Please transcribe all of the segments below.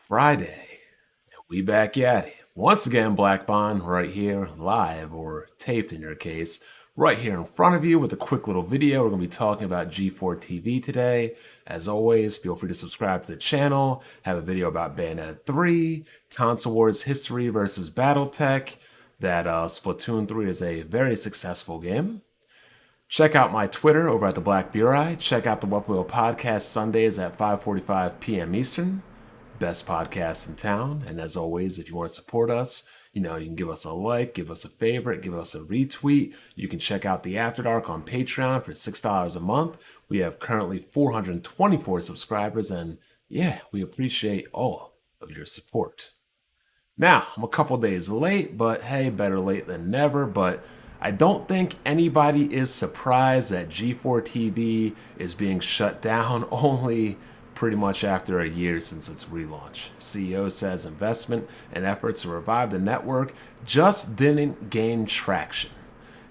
Friday, and we back at it. Once again, Black Bond, right here, live, or taped in your case, right here in front of you with a quick little video. We're going to be talking about G4TV today. As always, feel free to subscribe to the channel, have a video about Bayonetta 3, Console Wars History versus Battletech, that Splatoon 3 is a very successful game. Check out my Twitter over at the Black Bureau. Check out the Weapon Wheel Podcast Sundays at 5:45 p.m. Eastern. Best podcast in town. And as always, if you want to support us, you can give us a like, give us a favorite, give us a retweet. You can check out the After Dark on Patreon for $6 a month. We have currently 424 subscribers, and yeah, we appreciate all of your support. Now, I'm a couple days late, but hey, better late than never. But I don't think anybody is surprised that G4TV is being shut down only pretty much after a year since its relaunch. CEO says investment and efforts to revive the network just didn't gain traction.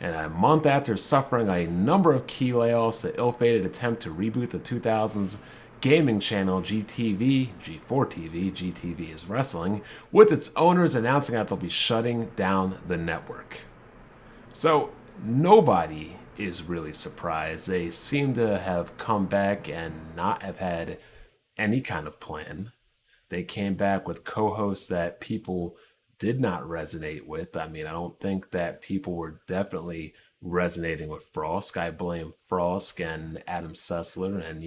And a month after suffering a number of key layoffs, the ill-fated attempt to reboot the 2000s gaming channel G4TV is wrestling, with its owners announcing that they'll be shutting down the network. So nobody is really surprised. They seem to have come back and not have had any kind of plan. They came back with co-hosts that people did not resonate with. I mean, I don't think that people were definitely resonating with Frosk. I blame Frosk and Adam Sessler and,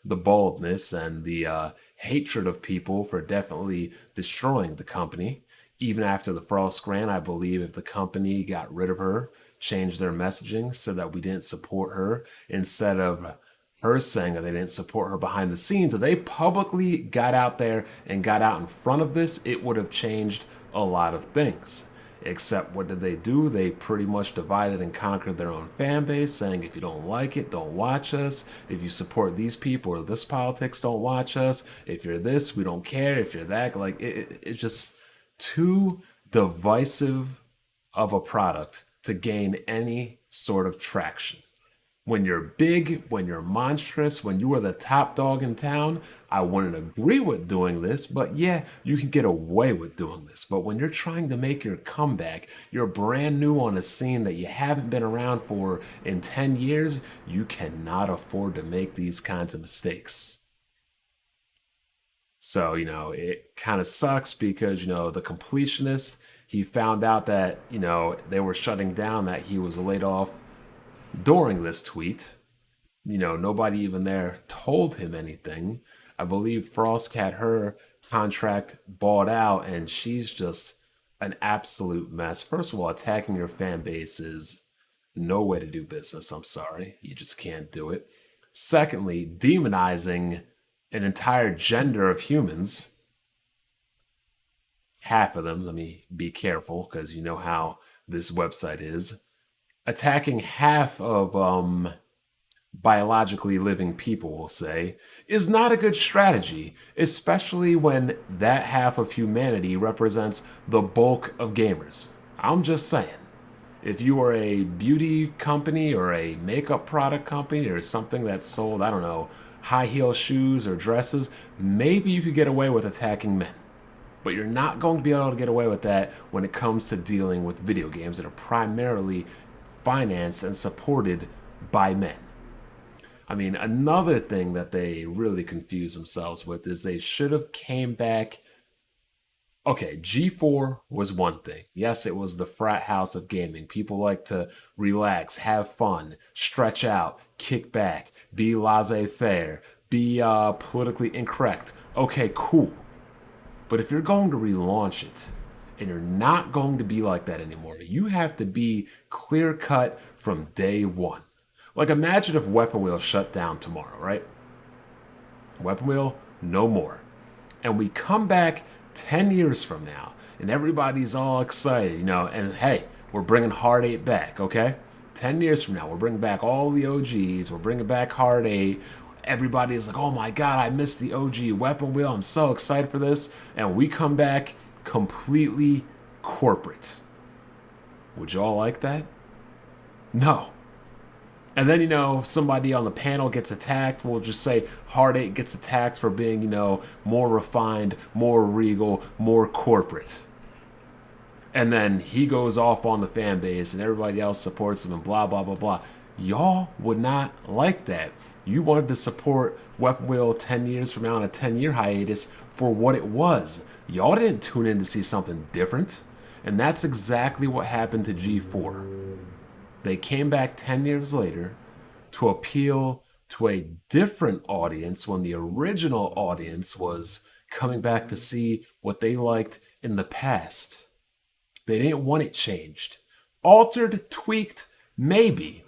the boldness and the hatred of people for definitely destroying the company. Even after the Frosk ran, I believe if the company got rid of her, changed their messaging so that we didn't support her, instead of her saying that they didn't support her behind the scenes, if they publicly got out there and got out in front of this, it would have changed a lot of things. Except what did they do? They pretty much divided and conquered their own fan base, saying if you don't like it, don't watch us. If you support these people or this politics, don't watch us. If you're this, we don't care. If you're that, it's just too divisive of a product to gain any sort of traction. When you're big, when you're monstrous, when you are the top dog in town, I wouldn't agree with doing this, but yeah, you can get away with doing this. But when you're trying to make your comeback, you're brand new on a scene that you haven't been around for in 10 years, you cannot afford to make these kinds of mistakes. So, it kind of sucks because, the completionist, he found out that, they were shutting down, that he was laid off during this tweet. Nobody even there told him anything. I believe Frosk had her contract bought out, and she's just an absolute mess. First of all, attacking your fan base is no way to do business. I'm sorry. You just can't do it. Secondly, demonizing an entire gender of humans. Half of them, let me be careful because you know how this website is. Attacking half of biologically living people, we'll say, is not a good strategy, especially when that half of humanity represents the bulk of gamers. I'm just saying. If you are a beauty company or a makeup product company or something that sold, high heel shoes or dresses, maybe you could get away with attacking men. But you're not going to be able to get away with that when it comes to dealing with video games that are primarily financed and supported by men. I mean, another thing that they really confuse themselves with is they should have came back. Okay, G4 was one thing. Yes, it was the frat house of gaming. People like to relax, have fun, stretch out, kick back, be laissez-faire, be politically incorrect. Okay, cool. But if you're going to relaunch it, and you're not going to be like that anymore, you have to be clear-cut from day one. Like, imagine if Weapon Wheel shut down tomorrow, right? Weapon Wheel, no more. And we come back 10 years from now, and everybody's all excited, and hey, we're bringing Hard 8 back, okay? 10 years from now, we're bringing back all the OGs, we're bringing back Hard 8. Everybody's like, oh my God, I missed the OG Weapon Wheel, I'm so excited for this. And we come back completely corporate. Would y'all like that? No. And then, somebody on the panel gets attacked. We'll just say Heartache gets attacked for being, more refined, more regal, more corporate. And then he goes off on the fan base and everybody else supports him and blah, blah, blah, blah. Y'all would not like that. You wanted to support Weapon Wheel 10 years from now on a 10-year hiatus for what it was. Y'all didn't tune in to see something different. And that's exactly what happened to G4. They came back 10 years later to appeal to a different audience when the original audience was coming back to see what they liked in the past. They didn't want it changed. Altered, tweaked, maybe.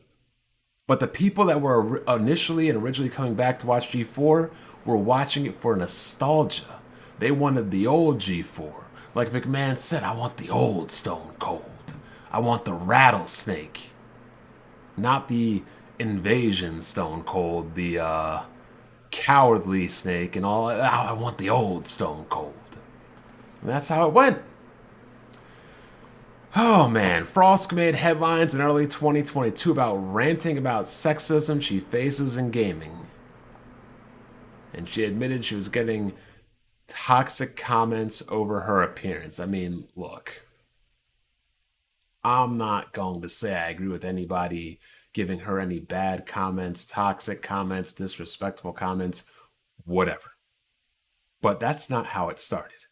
But the people that were initially and originally coming back to watch G4 were watching it for nostalgia. They wanted the old G4. Like McMahon said, I want the old Stone Cold. I want the rattlesnake. Not the invasion Stone Cold, the cowardly snake and all. I want the old Stone Cold. And that's how it went. Oh man, Frosk made headlines in early 2022 about ranting about sexism she faces in gaming. And she admitted she was getting toxic comments over her appearance. I mean, look, I'm not going to say I agree with anybody giving her any bad comments, toxic comments, disrespectful comments, whatever. But that's not how it started.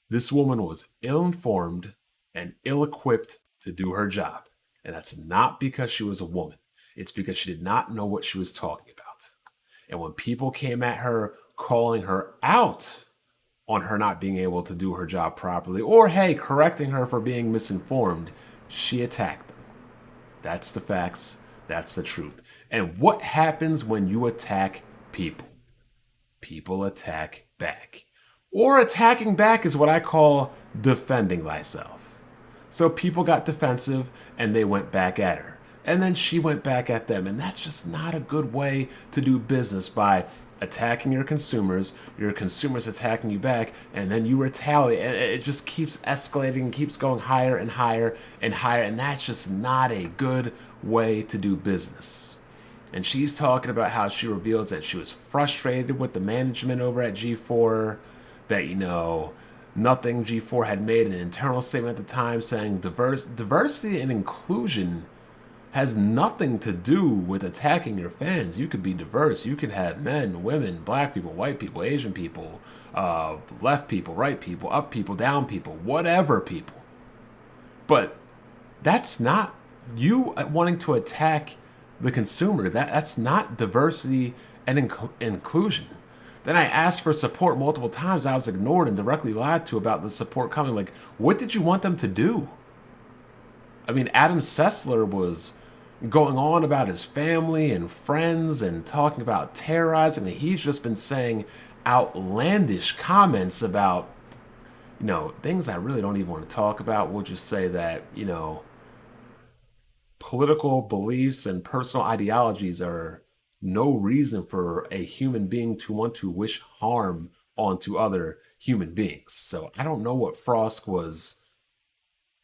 This woman was ill-informed and ill-equipped to do her job. And that's not because she was a woman. It's because she did not know what she was talking about. And when people came at her, calling her out on her not being able to do her job properly, or, hey, correcting her for being misinformed, she attacked them. That's the facts. That's the truth. And what happens when you attack people? People attack back. Or attacking back is what I call defending thyself. So people got defensive and they went back at her. And then she went back at them. And that's just not a good way to do business, by attacking your consumers attacking you back, and then you retaliate. And it just keeps escalating and keeps going higher and higher and higher. And that's just not a good way to do business. And she's talking about how she reveals that she was frustrated with the management over at G4, that, nothing. G4 had made an internal statement at the time saying diversity and inclusion has nothing to do with attacking your fans. You could be diverse. You can have men, women, black people, white people, Asian people, left people, right people, up people, down people, whatever people. But that's not you wanting to attack the consumers. That's not diversity and inclusion. Then I asked for support multiple times. I was ignored and directly lied to about the support coming. Like, what did you want them to do? I mean, Adam Sessler was going on about his family and friends and talking about terrorizing, and he's just been saying outlandish comments about, things I really don't even want to talk about. We'll just say that, political beliefs and personal ideologies are no reason for a human being to want to wish harm onto other human beings. So I don't know what Frosk was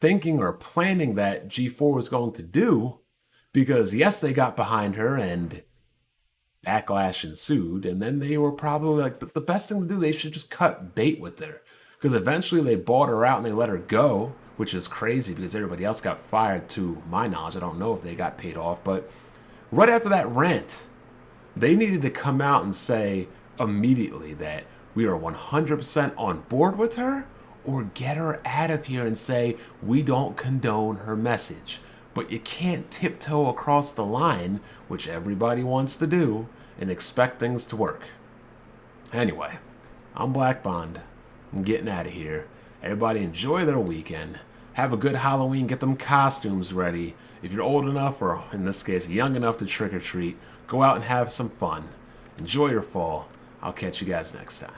thinking or planning that G4 was going to do, because yes, they got behind her and backlash ensued, and then they were probably like, the best thing to do, they should just cut bait with her, because eventually they bought her out and they let her go, which is crazy because everybody else got fired to my knowledge. I don't know if they got paid off, but right after that rant, they needed to come out and say immediately that we are 100% on board with her, or get her out of here and say we don't condone her message. But you can't tiptoe across the line, which everybody wants to do, and expect things to work. Anyway, I'm Black Bond. I'm getting out of here. Everybody enjoy their weekend. Have a good Halloween. Get them costumes ready. If you're old enough, or in this case, young enough to trick or treat, go out and have some fun. Enjoy your fall. I'll catch you guys next time.